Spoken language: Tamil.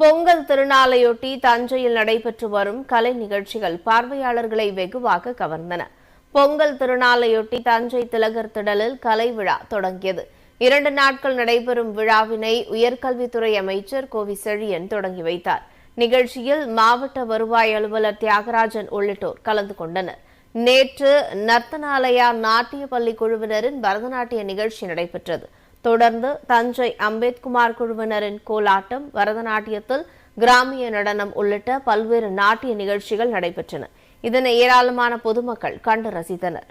பொங்கல் திருநாளையொட்டி தஞ்சையில் நடைபெற்று வரும் கலை நிகழ்ச்சிகள் பார்வையாளர்களை வெகுவாக கவர்ந்தன. பொங்கல் திருநாளையொட்டி தஞ்சை திலகர் திடலில் கலை விழா தொடங்கியது. 2 நாட்கள் நடைபெறும் விழாவினை உயர்கல்வித்துறை அமைச்சர் கோவி செழியன் தொடங்கி வைத்தார். நிகழ்ச்சியில் மாவட்ட வருவாய் அலுவலர் தியாகராஜன் உள்ளிட்டோர் கலந்து கொண்டனர். நேற்று நர்த்தனாலயா நாட்டிய பள்ளி குழுவினரின் பரதநாட்டிய நிகழ்ச்சி நடைபெற்றது. தொடர்ந்து தஞ்சை அம்பேத்குமார் குழுவினரின் கோலாட்டம், பரதநாட்டியத்தில் கிராமிய நடனம் உள்ளிட்ட பல்வேறு நாட்டிய நிகழ்ச்சிகள் நடைபெற்றன. இதனை ஏராளமான பொதுமக்கள் கண்டு ரசித்தனர்.